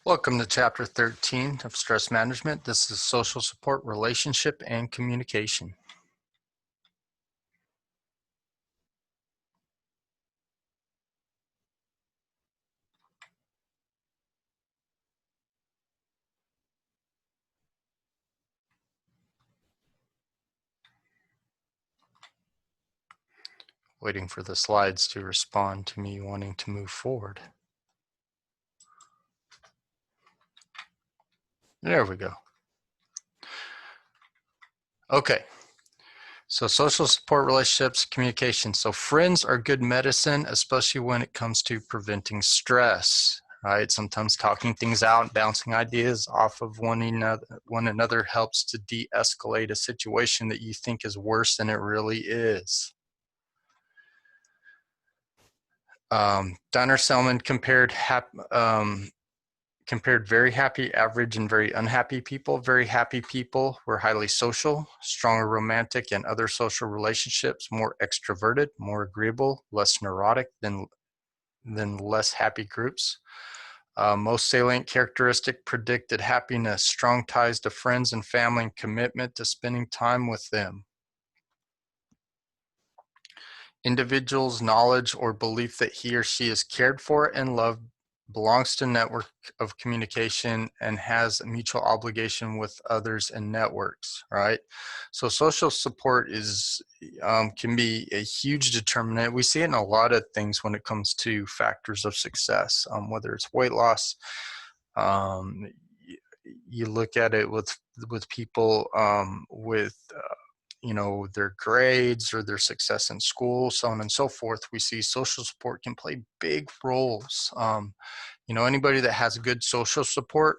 Welcome to Chapter 13 of Stress Management. This is social support, relationship, and communication. Waiting for the slides to respond to me wanting to move forward. There we go. Okay. So social support, relationships, communication. So friends are good medicine, especially when it comes to preventing stress, right? Sometimes talking things out, bouncing ideas off of one another helps to de-escalate a situation that you think is worse than it really is. Donner Selman compared very happy, average, and very unhappy people. Very happy people were highly social, stronger romantic and other social relationships, more extroverted, more agreeable, less neurotic than less happy groups. Most salient characteristic predicted happiness, strong ties to friends and family, and commitment to spending time with them. Individual's knowledge or belief that he or she is cared for and loved belongs to a network of communication and has a mutual obligation with others and networks, right? So social support is can be a huge determinant. We see it in a lot of things when it comes to factors of success, whether it's weight loss. Um, you look at it with people with their grades or their success in school, so on and so forth. We see social support can play big roles. Anybody that has good social support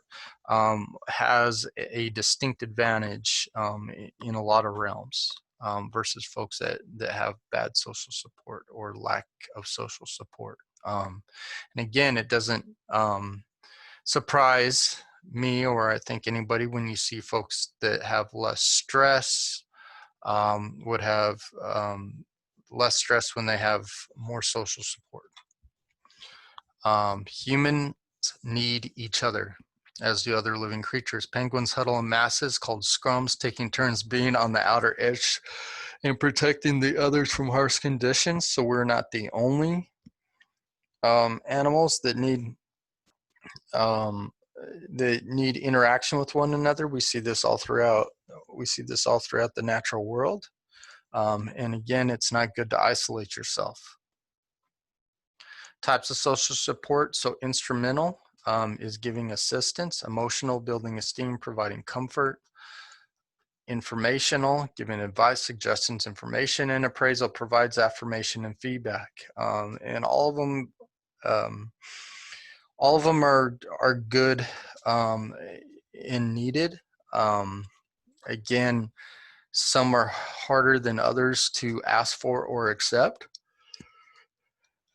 has a distinct advantage in a lot of realms versus folks that have bad social support or lack of social support. And again, it doesn't surprise me, or I think anybody, when you see folks that have less stress would have less stress when they have more social support. Humans need each other, as do other living creatures. Penguins huddle in masses called scrums, taking turns being on the outer edge and protecting the others from harsh conditions. So we're not the only animals that need interaction with one another. We see this all throughout. We see this all throughout the natural world. And again, it's not good to isolate yourself. Types of social support. So instrumental is giving assistance, emotional, building esteem, providing comfort, informational, giving advice, suggestions, information, and appraisal provides affirmation and feedback. And all of them are good and needed. Again, some are harder than others to ask for or accept.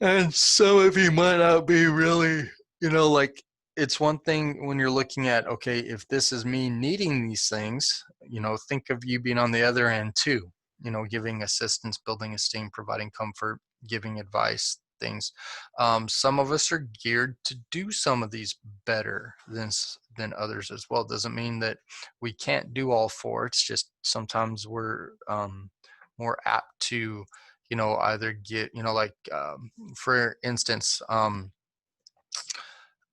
And some of you might not be really, like, it's one thing when you're looking at, okay, if this is me needing these things, think of you being on the other end too, giving assistance, building esteem, providing comfort, giving advice, things. Some of us are geared to do some of these better than others as well. Doesn't mean that we can't do all four. It's just sometimes we're more apt to either get, like, for instance,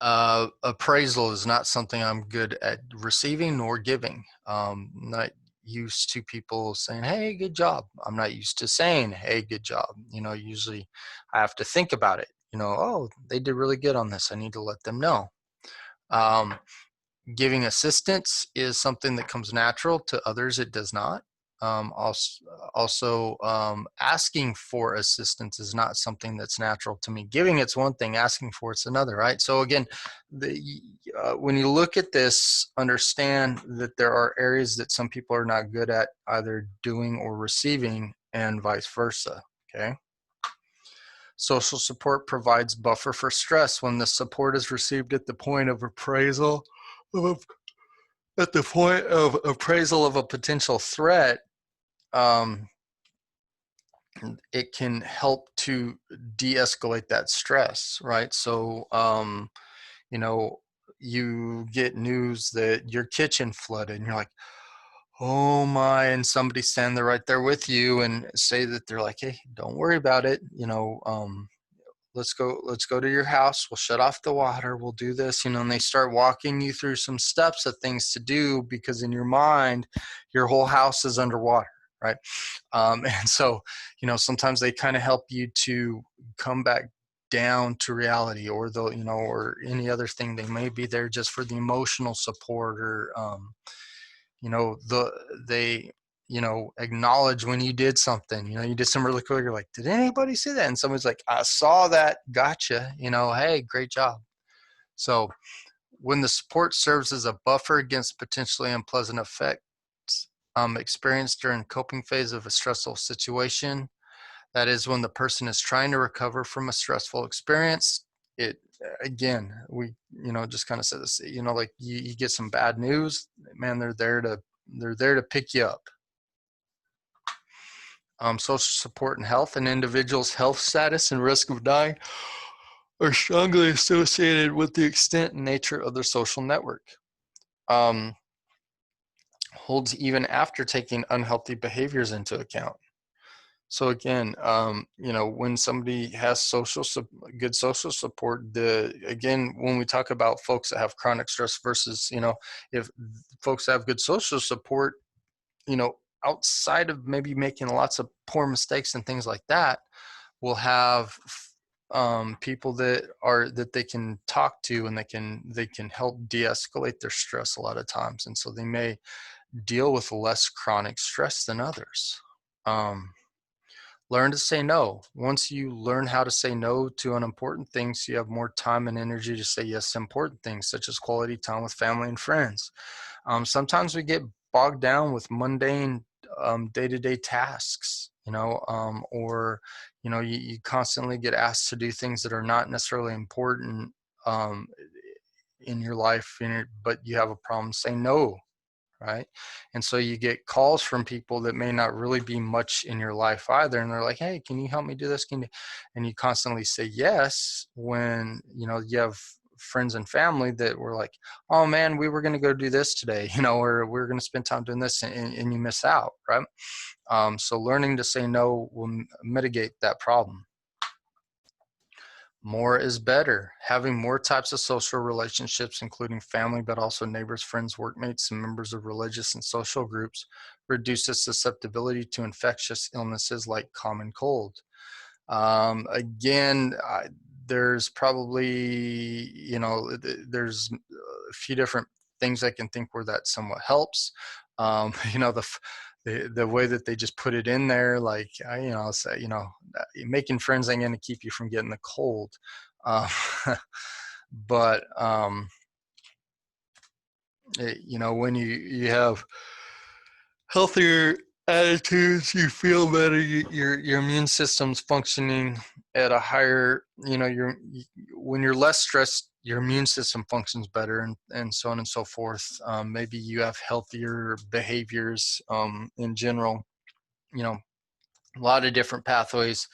appraisal is not something I'm good at receiving nor giving. Not used to people saying, hey, good job. I'm not used to saying, hey, good job. Usually I have to think about it. Oh, they did really good on this. I need to let them know. Giving assistance is something that comes natural. To others, it does not. Also, asking for assistance is not something that's natural to me. Giving it's one thing, asking for it's another, right? So again, when you look at this, understand that there are areas that some people are not good at either doing or receiving, and vice versa, okay? Social support provides buffer for stress. When the support is received at the point of appraisal, at the point of appraisal of a potential threat, it can help to de-escalate that stress, right? So, you get news that your kitchen flooded and you're like, oh my, and somebody stand there right there with you and say that they're like, hey, don't worry about it, let's go to your house, we'll shut off the water, we'll do this, and they start walking you through some steps of things to do, because in your mind your whole house is underwater, right? And so sometimes they kind of help you to come back down to reality, or or any other thing. They may be there just for the emotional support, or they acknowledge when you did something. You did something really cool, you're like, did anybody see that? And someone's like, I saw that, gotcha, hey, great job. So when the support serves as a buffer against potentially unpleasant effects experienced during coping phase of a stressful situation, that is when the person is trying to recover from a stressful experience. It again, we just kind of said this, like you get some bad news, man, they're there to pick you up. Social support and health. An individual's health status and risk of dying are strongly associated with the extent and nature of their social network. Holds even after taking unhealthy behaviors into account. So again, when somebody has good social support, again, when we talk about folks that have chronic stress versus, if folks have good social support, outside of maybe making lots of poor mistakes and things like that, will have people that they can talk to, and they can help de-escalate their stress a lot of times, and so they may deal with less chronic stress than others. Learn to say no. Once you learn how to say no to unimportant things, you have more time and energy to say yes to important things, such as quality time with family and friends. Sometimes we get bogged down with mundane day-to-day tasks, or you constantly get asked to do things that are not necessarily important um, in your life, but you have a problem saying no, right? And so you get calls from people that may not really be much in your life either, and they're like, hey, can you help me do this, and you constantly say yes, when you have friends and family that were like, oh man, we were going to go do this today, or we are going to spend time doing this, and you miss out, right? So learning to say no will mitigate that problem. More is better. Having more types of social relationships, including family, but also neighbors, friends, workmates, and members of religious and social groups, reduces susceptibility to infectious illnesses like common cold. Again, there's probably, there's a few different things I can think where that somewhat helps. The way that they just put it in there, like, say, making friends ain't going to keep you from getting the cold. Uh, but, when you have healthier attitudes, you feel better, your immune system's functioning at a higher, when you're less stressed, your immune system functions better, and so on and so forth. Maybe you have healthier behaviors in general, a lot of different pathways.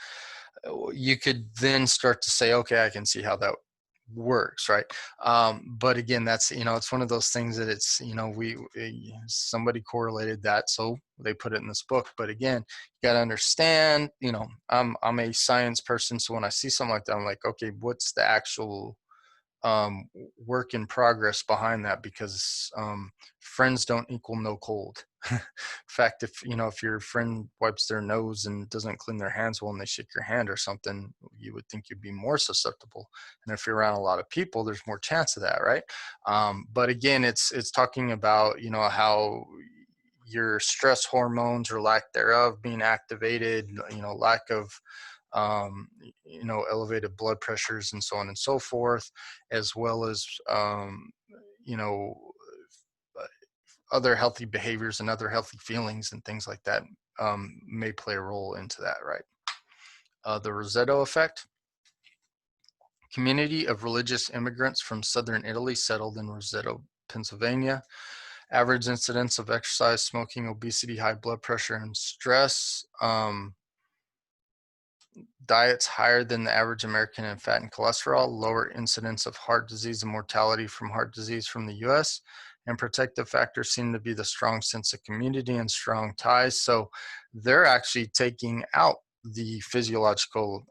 You could then start to say, okay, I can see how that works, right? But again, that's, it's one of those things that it's, somebody correlated that, so they put it in this book. But again, you got to understand, I'm a science person, so when I see something like that, I'm like, okay, what's the actual work in progress behind that? Because friends don't equal no cold. In fact, if your friend wipes their nose and doesn't clean their hands well, and they shake your hand or something, you would think you'd be more susceptible. And if you're around a lot of people, there's more chance of that, right? But again, it's talking about how your stress hormones or lack thereof being activated, lack of elevated blood pressures and so on and so forth, as well as you know other healthy behaviors and other healthy feelings and things like that may play a role into that, right? The Rosetto effect. Community of religious immigrants from southern Italy settled in Rosetto, Pennsylvania. Average incidence of exercise, smoking, obesity, high blood pressure, and stress. diets higher than the average American in fat and cholesterol, lower incidence of heart disease and mortality from heart disease from the US, and protective factors seem to be the strong sense of community and strong ties. So they're actually taking out the physiological,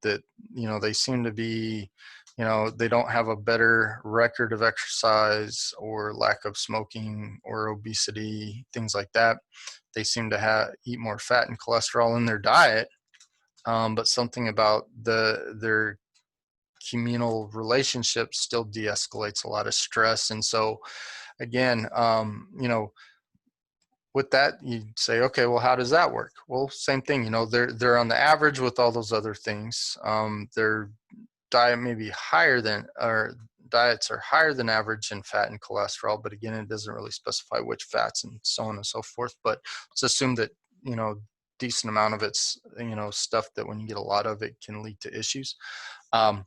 that, they seem to be, they don't have a better record of exercise or lack of smoking or obesity, things like that. They seem to eat more fat and cholesterol in their diet, but something about their communal relationships still de-escalates a lot of stress. And so again, with that, you say, okay, well, how does that work? Well, same thing, they're on the average with all those other things. Their diet may be higher than, or diets are higher than average in fat and cholesterol, but again, it doesn't really specify which fats and so on and so forth. But let's assume that, decent amount of it's, stuff that when you get a lot of it can lead to issues. Um,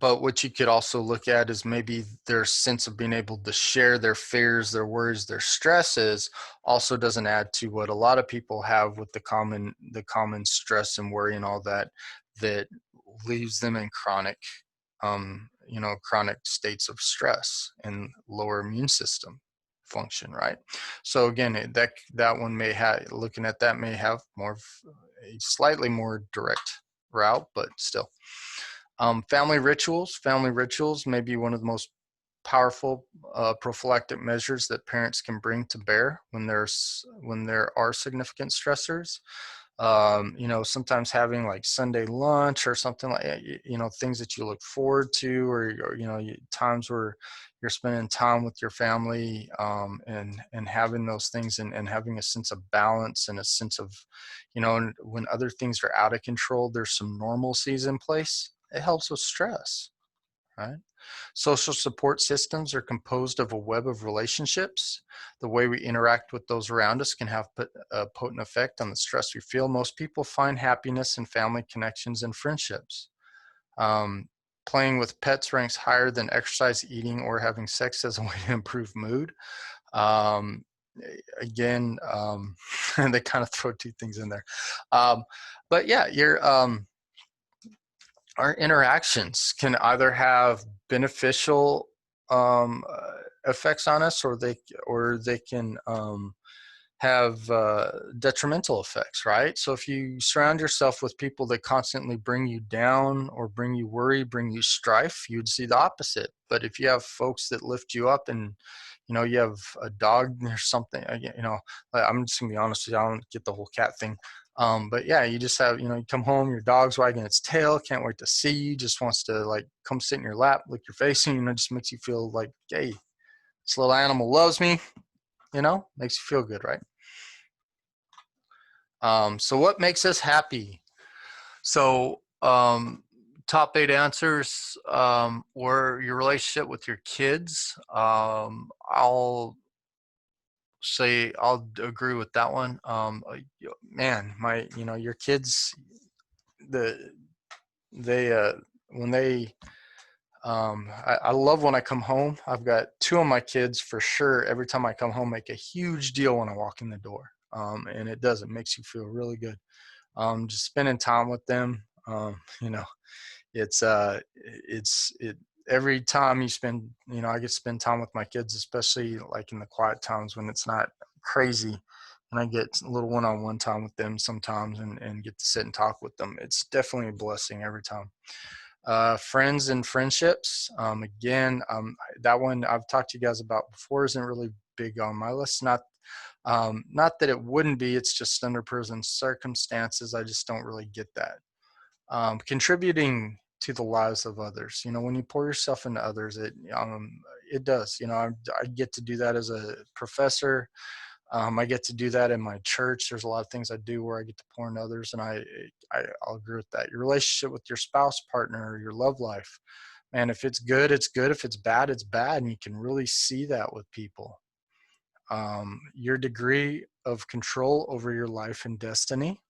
but what you could also look at is maybe their sense of being able to share their fears, their worries, their stresses also doesn't add to what a lot of people have with the common stress and worry and all that leaves them in chronic states of stress and lower immune system function, right? So again, that one may have, looking at that, may have more of a slightly more direct route, but still. Family rituals may be one of the most powerful prophylactic measures that parents can bring to bear when there are significant stressors. Sometimes having like Sunday lunch or something like, things that you look forward to, or times where you're spending time with your family, and having those things, and having a sense of balance and a sense of, and when other things are out of control, there's some normalcies in place. It helps with stress, right? Social support systems are composed of a web of relationships. The way we interact with those around us can have a potent effect on the stress we feel. Most people find happiness in family connections and friendships. Um, Playing with pets ranks higher than exercise, eating, or having sex as a way to improve mood. Um, Again, they kind of throw two things in there. But yeah, our interactions can either have beneficial effects on us, or they can have detrimental effects, right? So if you surround yourself with people that constantly bring you down or bring you worry, bring you strife, you'd see the opposite. But if you have folks that lift you up, and you have a dog or something, I'm just gonna be honest with you, I don't get the whole cat thing. But yeah, you just have, you come home, your dog's wagging its tail, can't wait to see you, just wants to like come sit in your lap, lick your face, and it just makes you feel like, hey, this little animal loves me, makes you feel good, right? So what makes us happy? So top 8 answers were your relationship with your kids. I'll agree with that one. Man, your kids, the they when they I love when I come home. I've got 2 of my kids for sure. Every time I come home, make a huge deal when I walk in the door. And it does. It makes you feel really good. Just spending time with them. It's every time you spend, I get to spend time with my kids, especially like in the quiet times when it's not crazy, and I get a little one-on-one time with them sometimes, and get to sit and talk with them. It's definitely a blessing every time. Friends and friendships. Again, that one I've talked to you guys about before isn't really big on my list. Not that it wouldn't be, it's just under present circumstances, I just don't really get that. Contributing to the lives of others. When you pour yourself into others, it does. I get to do that as a professor. I get to do that in my church. There's a lot of things I do where I get to pour into others, and I'll agree with that. Your relationship with your spouse, partner, your love life, man. If it's good, it's good. If it's bad, it's bad, and you can really see that with people. Your degree of control over your life and destiny.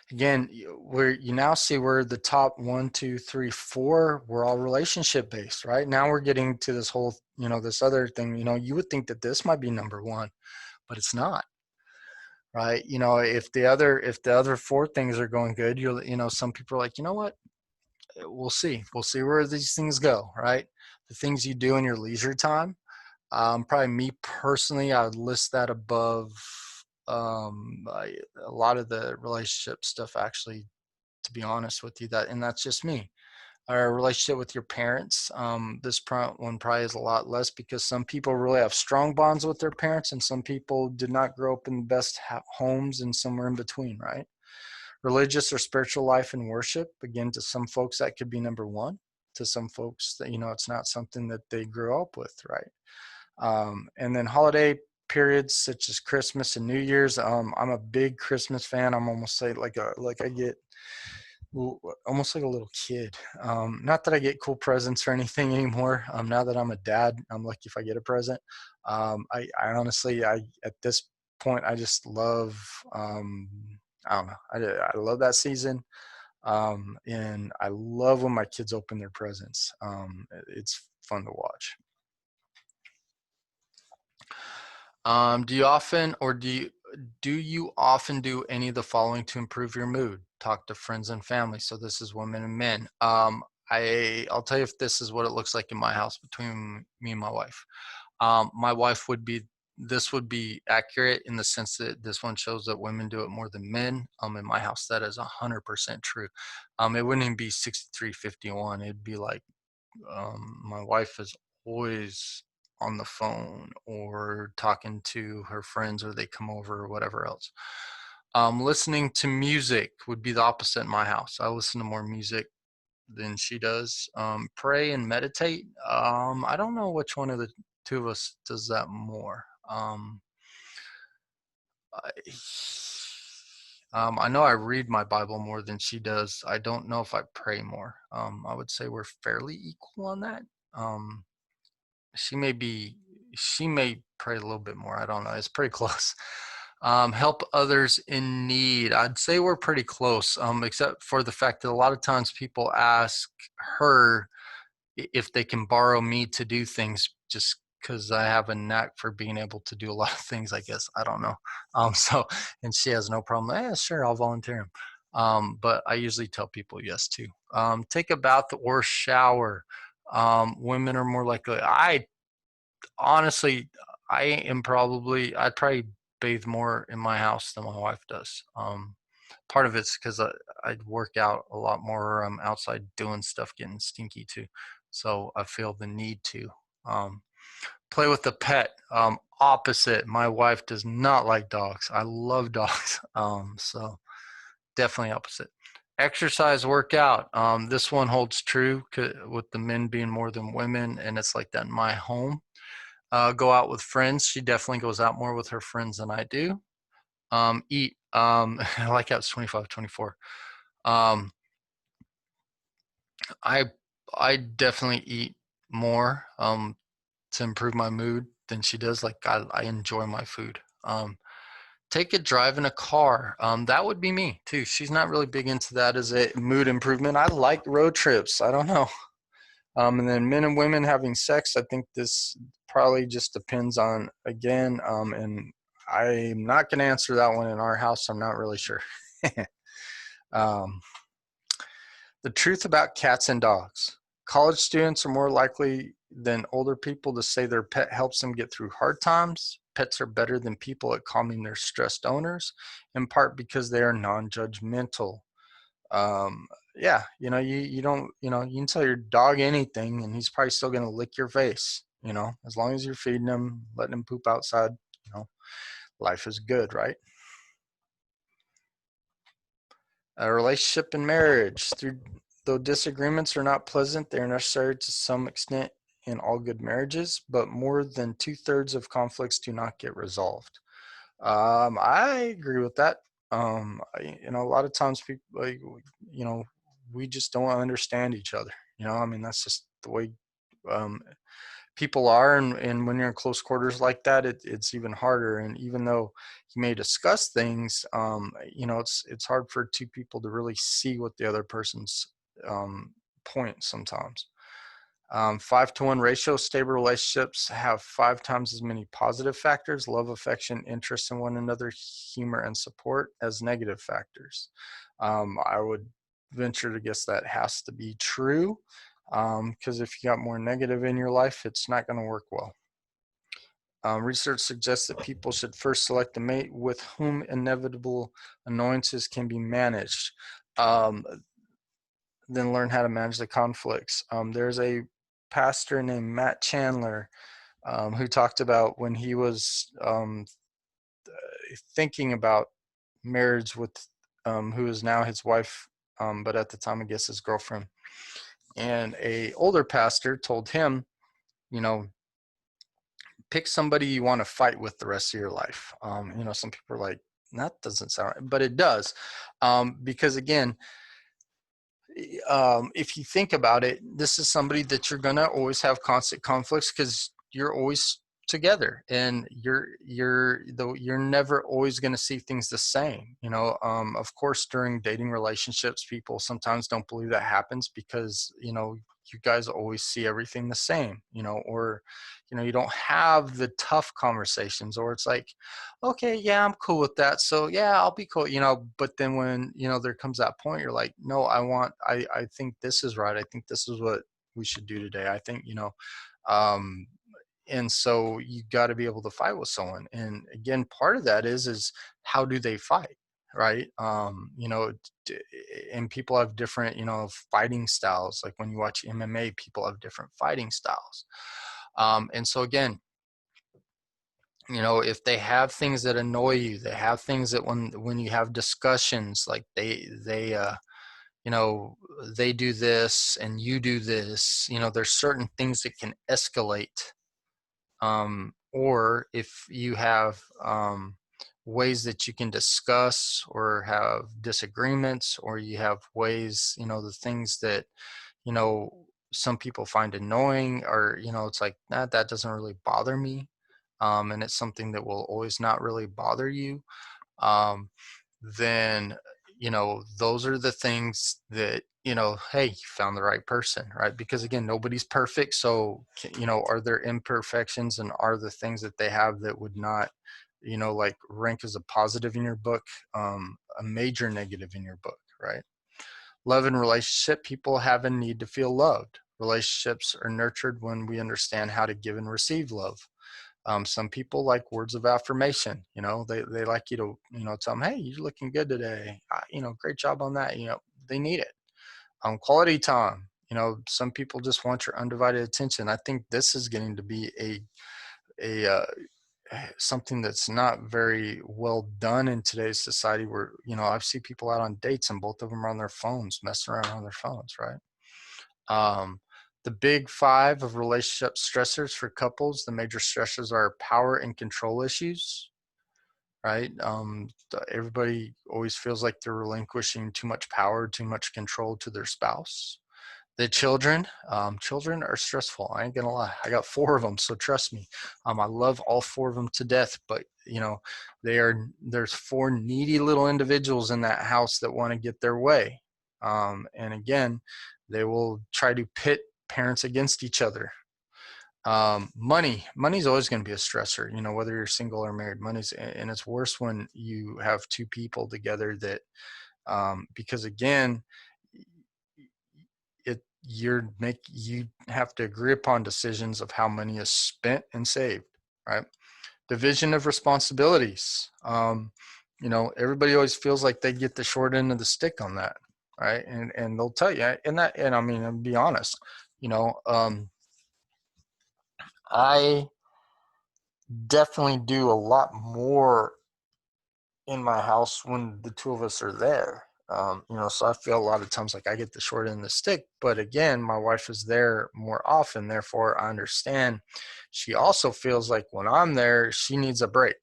Again, where you now see where the top 1, 2, 3, 4 were all relationship based, right? Now we're getting to this whole, this other thing. You would think that this might be number 1, but it's not. right? If the other four things are going good, some people are like, you know what, we'll see where these things go, right? The things you do in your leisure time. Probably me personally, I would list that above a lot of the relationship stuff. Actually, to be honest with you, that's just me. Our relationship with your parents. One probably is a lot less because some people really have strong bonds with their parents, and some people did not grow up in the best homes, and somewhere in between, right? Religious or spiritual life and worship. Again, to some folks that could be number one. To some folks that it's not something that they grew up with, right? And then holiday periods such as Christmas and New Year's. I'm a big Christmas fan. I'm almost like I get almost like a little kid. Not that I get cool presents or anything anymore. Now that I'm a dad, I'm lucky if I get a present. I honestly, at this point, I just love. I don't know. I love that season. And I love when my kids open their presents. It's fun to watch. Do you often or do you often do any of the following to improve your mood? Talk to friends and family. So this is women and men. I'll tell you if this is what it looks like in my house between me and my wife. My wife would be This would be accurate in the sense that this one shows that women do it more than men. In my house, that is 100% true. It wouldn't even be 63-51. It'd be like my wife is always on the phone or talking to her friends or they come over or whatever else. Listening to music would be the opposite in my house. I listen to more music than she does. Pray and meditate. I don't know which one of the two of us does that more. I, I know I read my Bible more than she does. I don't know if I pray more. I would say we're fairly equal on that. Um, she may be she may pray a little bit more. I don't know. It's pretty close. Help others in need. I'd say we're pretty close, except for the fact that a lot of times people ask her if they can borrow me to do things just because I have a knack for being able to do a lot of things, I guess. I don't know. And she has no problem. Yeah, sure, I'll volunteer him. But I usually tell people yes too. Take a bath or shower. Women are more likely. Honestly, I'd probably bathe more in my house than my wife does. Part of it's because I work out a lot more. I'm outside doing stuff, getting stinky too. So I feel the need to play with the pet. Opposite, my wife does not like dogs. I love dogs. So definitely opposite. Exercise, workout. This one holds true with the men being more than women, and it's like that in my home. Go out with friends. She definitely goes out more with her friends than I do. Eat. I like how it's 25-24. Um, I I definitely eat more to improve my mood than she does. Like I enjoy my food. Take a drive in a car. That would be me too. She's not really big into that as a mood improvement. I like road trips. I don't know. And then men and women having sex. I think this probably just depends on again. And I'm not going to answer that one in our house. I'm not really sure. um, The truth about cats and dogs. College students are more likely than older people to say their pet helps them get through hard times. Pets are better than people at calming their stressed owners, in part because they are non judgmental. Yeah, you don't, you can tell your dog anything and he's probably still going to lick your face, as long as you're feeding him, letting him poop outside, you know, life is good, right? A relationship and marriage. Though disagreements are not pleasant, they are necessary to some extent in all good marriages, but more than two-thirds of conflicts do not get resolved. I agree with that. A lot of times people, like, you know, we just don't understand each other. I mean, that's just the way um, people are, and when you're in close quarters like that, it's even harder. And even though you may discuss things, it's hard for two people to really see what the other person's point sometimes. 5-to-1 ratio, stable relationships have 5 times as many positive factors, love, affection, interest in one another, humor, and support, as negative factors. I would venture to guess that has to be true, because if you got more negative in your life, it's not going to work well. Research suggests that people should first select a mate with whom inevitable annoyances can be managed, then learn how to manage the conflicts. There's a pastor named Matt Chandler who talked about when he was thinking about marriage with who is now his wife, but at the time I guess his girlfriend. And a older pastor told him, you know, pick somebody you want to fight with the rest of your life. You know, some people are like, that doesn't sound right, but it does, because again, if you think about it, this is somebody that you're gonna always have constant conflicts because you're always together, and you're never always going to see things the same. You know, of course, during dating relationships, people sometimes don't believe that happens because, you know, you guys always see everything the same, you know, or, you know, you don't have the tough conversations, or it's like, okay, yeah, I'm cool with that. So yeah, I'll be cool, you know, but then when, you know, there comes that point, you're like, no, I think this is right. I think this is what we should do today. I think, you know, um, and so you got to be able to fight with someone. And again, part of that is how do they fight? Right. You know, and people have different, you know, fighting styles. Like when you watch MMA, people have different fighting styles. And so again, you know, if they have things that annoy you, they have things that when you have discussions, like you know, they do this and you do this, you know, there's certain things that can escalate. Or if you have ways that you can discuss or have disagreements, or you have ways, you know, the things that, you know, some people find annoying, or, you know, it's like, that doesn't really bother me. And it's something that will always not really bother you. um, then, you know, those are the things that, you know, hey, you found the right person, right? Because again, nobody's perfect. So, you know, are there imperfections, and are the things that they have that would not, you know, like rank as a positive in your book, a major negative in your book, right? Love and relationship, people have a need to feel loved. Relationships are nurtured when we understand how to give and receive love. Some people like words of affirmation. You know, they like you to, you know, tell them, hey, you're looking good today. You know, great job on that. You know, they need it. Quality time. You know, some people just want your undivided attention. I think this is getting to be a something that's not very well done in today's society. Where, you know, I've seen people out on dates and both of them are on their phones, messing around on their phones, right? Um, the big five of relationship stressors for couples, the major stressors are power and control issues, right? Everybody always feels like they're relinquishing too much power, too much control to their spouse. The children are stressful. I ain't gonna lie. I got 4 of them, so trust me. I love all 4 of them to death, but you know, there's 4 needy little individuals in that house that want to get their way. And again, they will try to pit parents against each other. Money's always going to be a stressor, you know, whether you're single or married. Money's, and it's worse when you have 2 people together that, because again, you have to agree upon decisions of how money is spent and saved, right? Division of responsibilities. You know, everybody always feels like they get the short end of the stick on that, right? And they'll tell you, and I mean, I'll be honest, you know, I definitely do a lot more in my house when the 2 of us are there. You know, so I feel a lot of times like I get the short end of the stick. But again, my wife is there more often, therefore I understand. She also feels like when I'm there, she needs a break.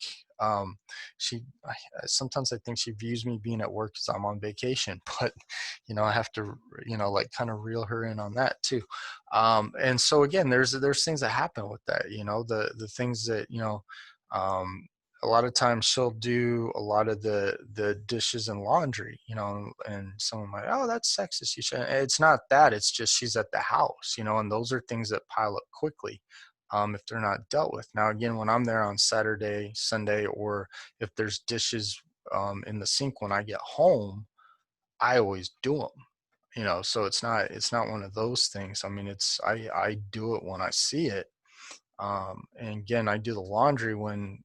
Sometimes I think she views me being at work as I'm on vacation, but you know, I have to, you know, like kind of reel her in on that too. And so again, there's things that happen with that. You know, the things that, you know. Um, a lot of times she'll do a lot of the dishes and laundry, and someone might, oh, that's sexist. You should. It's not that. It's just she's at the house, and those are things that pile up quickly, if they're not dealt with. Now, again, when I'm there on Saturday, Sunday, or if there's dishes in the sink when I get home, I always do them. So it's not one of those things. I mean, I do it when I see it. And again, I do the laundry when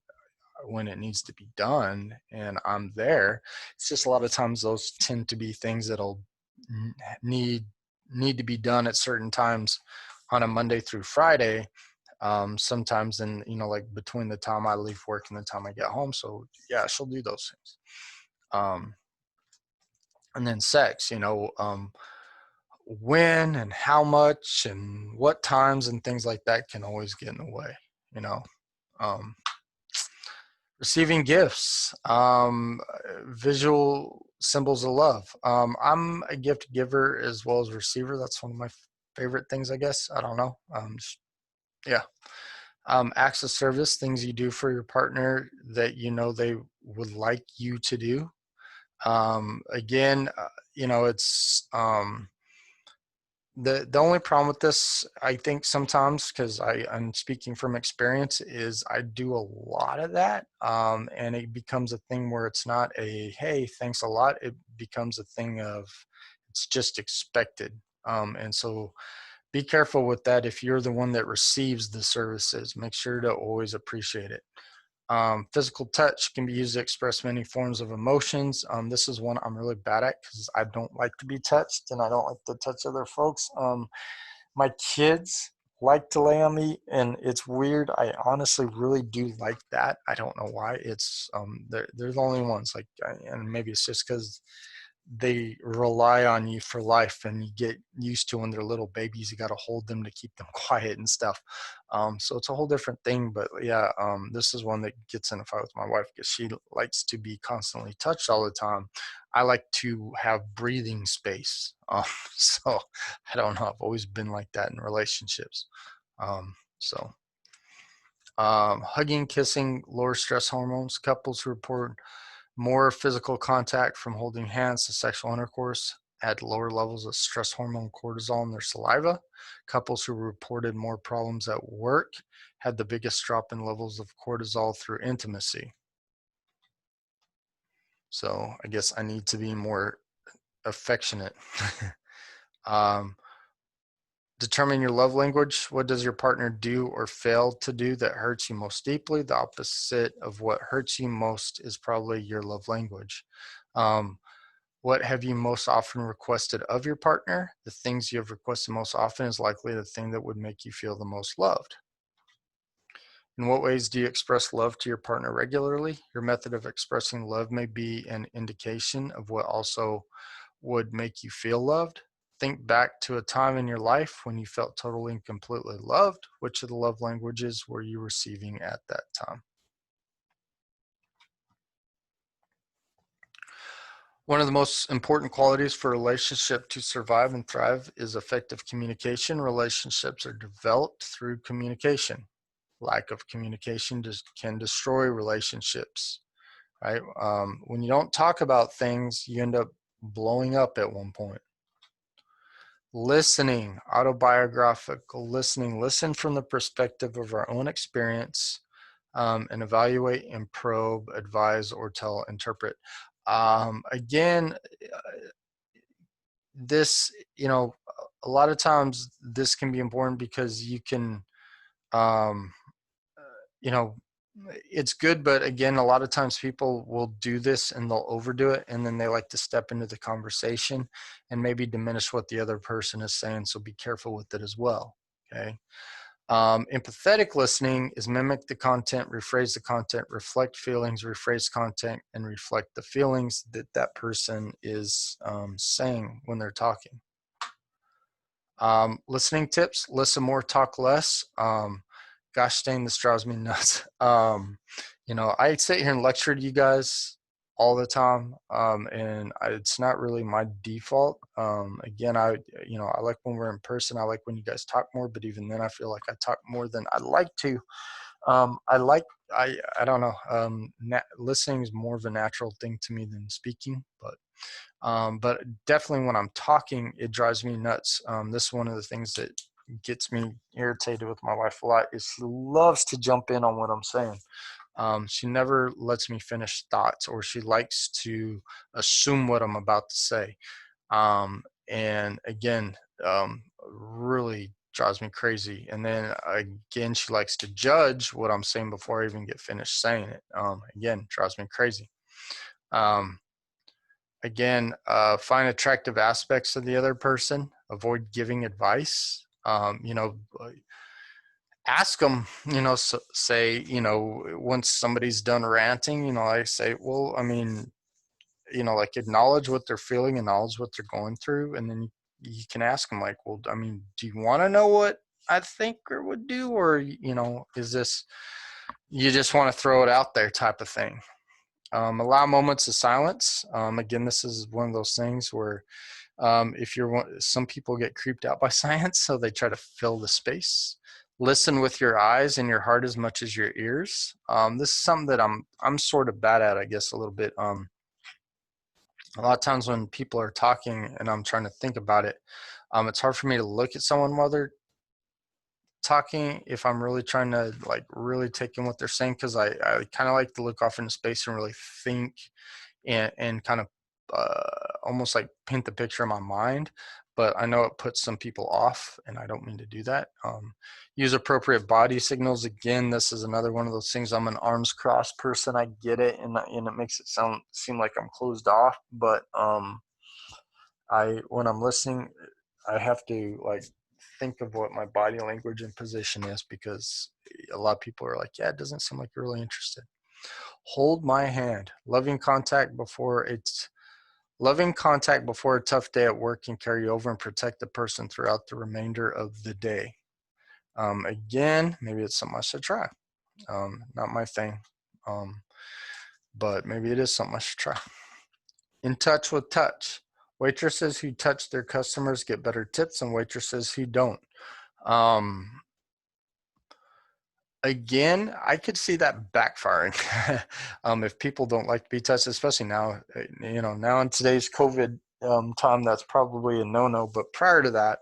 it needs to be done and I'm there. It's just a lot of times those tend to be things that'll need need to be done at certain times on a Monday through Friday. Sometimes in, like between the time I leave work and the time I get home. So yeah, she'll do those things. And then sex, when and how much and what times and things like that can always get in the way, you know. Um, Receiving gifts, visual symbols of love. I'm a gift giver as well as receiver. That's one of my favorite things, I guess. I don't know. Yeah. Acts of service, things you do for your partner that they would like you to do. Again, it's the only problem with this, I think sometimes, because I'm speaking from experience, is I do a lot of that, and it becomes a thing where it's not a hey, thanks a lot. It becomes a thing of it's just expected, and so be careful with that. If you're the one that receives the services, make sure to always appreciate it. Physical touch can be used to express many forms of emotions. This is one I'm really bad at because I don't like to be touched and I don't like to touch other folks. My kids like to lay on me, and it's weird. I honestly really do like that. I don't know why. It's they're the only ones like, and maybe it's just because they rely on you for life and you get used to when they're little babies, you got to hold them to keep them quiet and stuff. So it's a whole different thing, but yeah, this is one that gets in a fight with my wife because she likes to be constantly touched all the time. I like to have breathing space. So I don't know, I've always been like that in relationships. So hugging, kissing, lower stress hormones. Couples who report more physical contact from holding hands to sexual intercourse had lower levels of stress hormone cortisol in their saliva. Couples who reported more problems at work had the biggest drop in levels of cortisol through intimacy. So I guess I need to be more affectionate. um, Determine your love language. What does your partner do or fail to do that hurts you most deeply? The opposite of what hurts you most is probably your love language. Um, What have you most often requested of your partner? The things you have requested most often is likely the thing that would make you feel the most loved. In what ways do you express love to your partner regularly? Your method of expressing love may be an indication of what also would make you feel loved. Think back to a time in your life when you felt totally and completely loved. Which of the love languages were you receiving at that time? One of the most important qualities for a relationship to survive and thrive is effective communication. Relationships are developed through communication. Lack of communication can destroy relationships, right? When you don't talk about things, you end up blowing up at one point. Listening, autobiographical listening, listen from the perspective of our own experience, and evaluate and probe, advise, or tell, interpret. Again, this, a lot of times this can be important because you can, um, you know, it's good, but again, a lot of times people will do this and they'll overdo it, and then they like to step into the conversation and maybe diminish what the other person is saying. So be careful with it as well. Okay. Empathetic listening is mimic the content, rephrase the content, reflect feelings, rephrase content, and reflect the feelings that that person is saying when they're talking. Listening tips: listen more, talk less. Gosh dang, this drives me nuts. I sit here and lecture to you guys all the time, and it's not really my default. Again, I like when we're in person. I like when you guys talk more, but even then, I feel like I talk more than I'd like to. I like I don't know. Listening is more of a natural thing to me than speaking, but definitely when I'm talking, it drives me nuts. This is one of the things that gets me irritated with my wife a lot. Is she loves to jump in on what I'm saying. She never lets me finish thoughts, or she likes to assume what I'm about to say. And again, really drives me crazy. And then again, she likes to judge what I'm saying before I even get finished saying it. Again, drives me crazy. Um, Again, find attractive aspects of the other person. Avoid giving advice. Ask them, say, once somebody's done ranting, I say, well, I mean, like acknowledge what they're feeling, acknowledge what they're going through, and then you can ask them like, well, I mean, do you want to know what I think or would do, or is this you just want to throw it out there type of thing. Allow moments of silence. Again, this is one of those things where if you're some people get creeped out by science, so they try to fill the space. Listen with your eyes and your heart as much as your ears. This is something that I'm sort of bad at, I guess, a little bit. A lot of times when people are talking and I'm trying to think about it, it's hard for me to look at someone while they're talking if I'm really trying to like really take in what they're saying, because I kind of like to look off into space and really think and kind of almost like paint the picture in my mind. But I know it puts some people off, and I don't mean to do that. Use appropriate body signals. Again, this is another one of those things. I'm an arms crossed person. I get it, and it makes it seem like I'm closed off. But when I'm listening, I have to like think of what my body language and position is, because a lot of people are like, yeah, it doesn't seem like you're really interested. Hold my hand. Loving contact before a tough day at work can carry over and protect the person throughout the remainder of the day. Again, maybe it's something I should try. Not my thing, um, but maybe it is something I should try. In touch with touch. Waitresses who touch their customers get better tips than waitresses who don't. Um, Again, I could see that backfiring if people don't like to be touched, especially now. Now in today's COVID time, that's probably a no-no. But prior to that,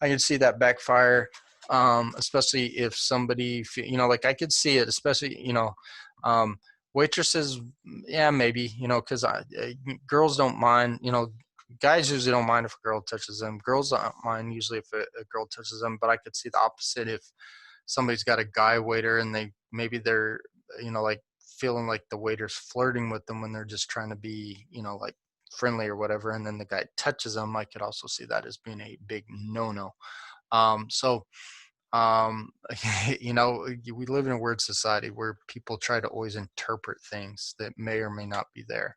I could see that backfire, especially if somebody, like I could see it, especially, um, waitresses, yeah, maybe, because girls don't mind, guys usually don't mind if a girl touches them. Girls don't mind usually if a girl touches them, but I could see the opposite if somebody's got a guy waiter and they're like feeling like the waiter's flirting with them when they're just trying to be like friendly or whatever, and then the guy touches them. I could also see that as being a big no-no. So we live in a weird society where people try to always interpret things that may or may not be there.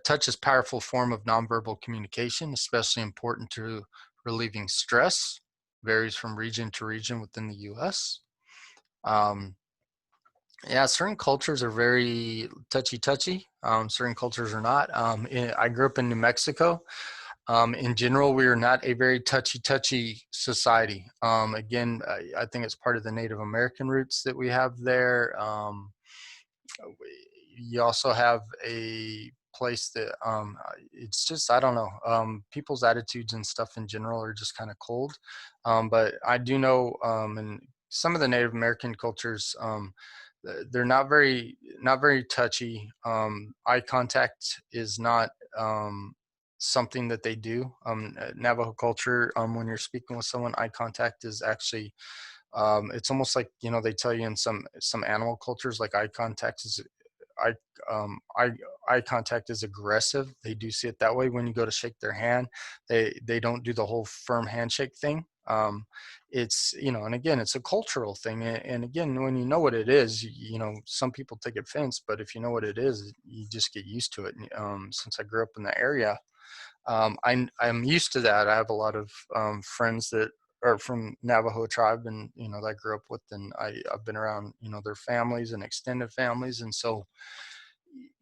Touch is a powerful form of nonverbal communication, especially important to relieving stress. Varies from region to region within the U.S. Um, yeah, certain cultures are very touchy-touchy. Certain cultures are not. I grew up in New Mexico. In general, we are not a very touchy society. Again, I think it's part of the Native American roots that we have there. You also have a place that it's just, I don't know, people's attitudes and stuff in general are just kind of cold. But I do know in some of the Native American cultures, they're not very touchy. Eye contact is not something that they do. Navajo culture, when you're speaking with someone, eye contact is actually it's almost like they tell you in some animal cultures, like eye eye eye contact is aggressive. They do see it that way. When you go to shake their hand, they don't do the whole firm handshake thing. It's and again, it's a cultural thing. And again, when you know what it is, some people take offense, but if you know what it is, you just get used to it. Since I grew up in the area, I'm used to that. I have a lot of friends that are from Navajo tribe, and that I grew up with, and I've been around their families and extended families, and so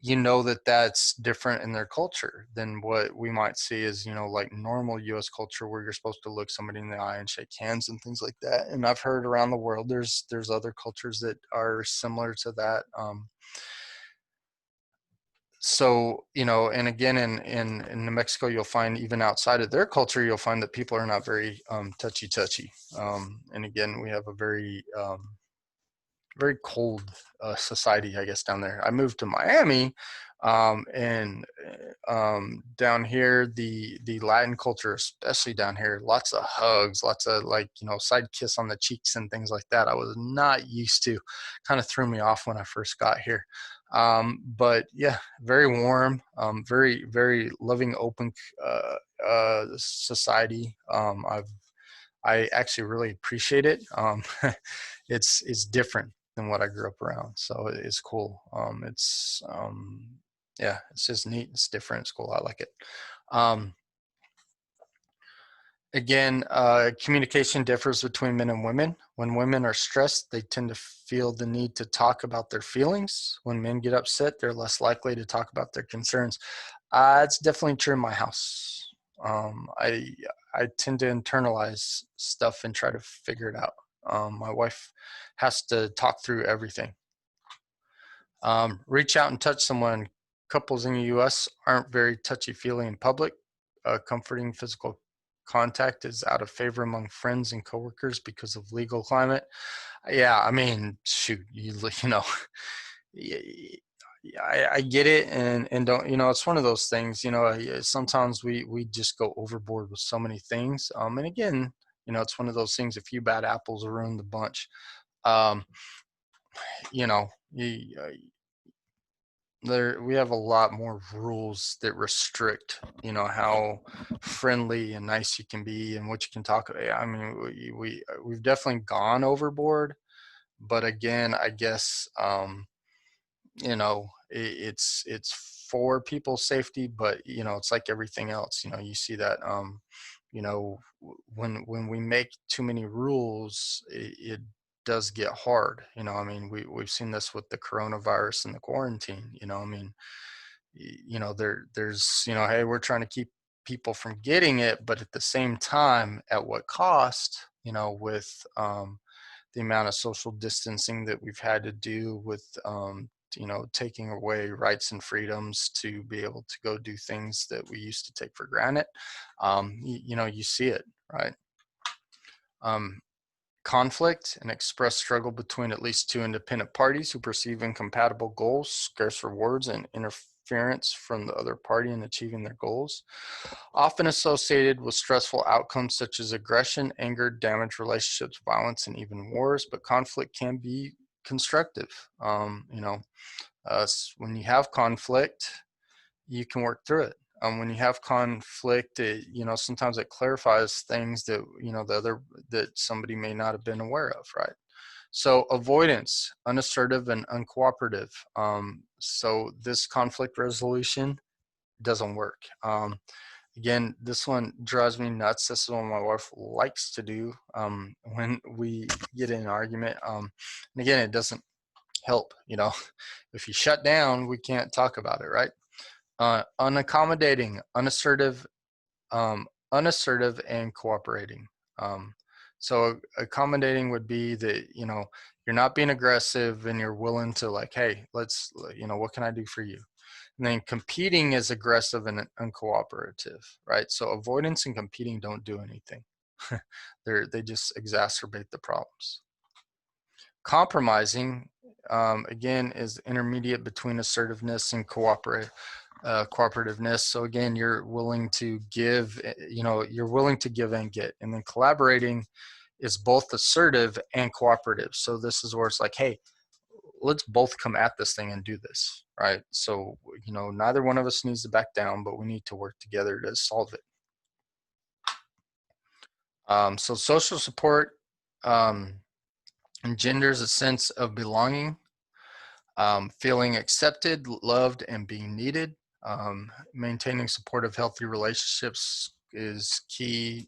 you know that that's different in their culture than what we might see as, like normal US culture where you're supposed to look somebody in the eye and shake hands and things like that. And I've heard around the world there's other cultures that are similar to that. So, and again, in New Mexico, you'll find even outside of their culture, you'll find that people are not very touchy. And again, we have a very cold society, I guess, down there. I moved to Miami, and down here, the Latin culture, especially down here, lots of hugs, lots of like side kiss on the cheeks and things like that. I was not used to. Kind of threw me off when I first got here. But yeah, very warm, very loving, open society. I actually really appreciate it. It's different than what I grew up around, so it's cool. Yeah, it's just neat. It's different. It's cool. I like it. Um, Again, communication differs between men and women. When women are stressed, they tend to feel the need to talk about their feelings. When men get upset, they're less likely to talk about their concerns. It's definitely true in my house. I tend to internalize stuff and try to figure it out. My wife has to talk through everything. Reach out and touch someone. Couples in the U.S. aren't very touchy-feely in public. Comforting physical contact is out of favor among friends and coworkers because of legal climate. Yeah, I mean, shoot, you know, I get it, and don't, it's one of those things. Sometimes we just go overboard with so many things. And again, it's one of those things. A few bad apples ruin the bunch. Um, you know, you, we have a lot more rules that restrict how friendly and nice you can be and what you can talk about. I mean, we've definitely gone overboard, but again, I guess it's for people's safety, but it's like everything else. You see that when we make too many rules, it does get hard. I mean, we've seen this with the coronavirus and the quarantine. I mean, there's hey, we're trying to keep people from getting it, but at the same time, at what cost? With the amount of social distancing that we've had to do with taking away rights and freedoms to be able to go do things that we used to take for granted. You see it, right? um, Conflict and express struggle between at least two independent parties who perceive incompatible goals, scarce rewards, and interference from the other party in achieving their goals, often associated with stressful outcomes such as aggression, anger, damaged relationships, violence, and even wars. But conflict can be constructive. When you have conflict, you can work through it. When you have conflict, sometimes it clarifies things that that somebody may not have been aware of, right? So avoidance, unassertive and uncooperative. So this conflict resolution doesn't work. Again, this one drives me nuts. This is what my wife likes to do when we get in an argument. And again, it doesn't help. If you shut down, we can't talk about it, right? Unaccommodating, unassertive, and cooperating. So accommodating would be that you're not being aggressive and you're willing to like, hey, let's what can I do for you? And then competing is aggressive and uncooperative, right? So avoidance and competing don't do anything. They just exacerbate the problems. Compromising, again, is intermediate between assertiveness and cooperativeness. So again, you're willing to give, you're willing to give and get. And then collaborating is both assertive and cooperative. So this is where it's like, hey, let's both come at this thing and do this, right? So, neither one of us needs to back down, but we need to work together to solve it. So social support engenders a sense of belonging, feeling accepted, loved, and being needed. Maintaining supportive, healthy relationships is key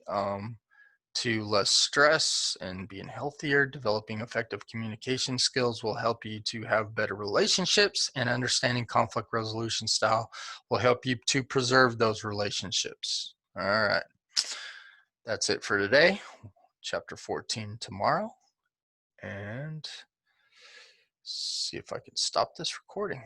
to less stress and being healthier. Developing effective communication skills will help you to have better relationships, and understanding conflict resolution style will help you to preserve those relationships. All right. That's it for today. Chapter 14 tomorrow. And see if I can stop this recording.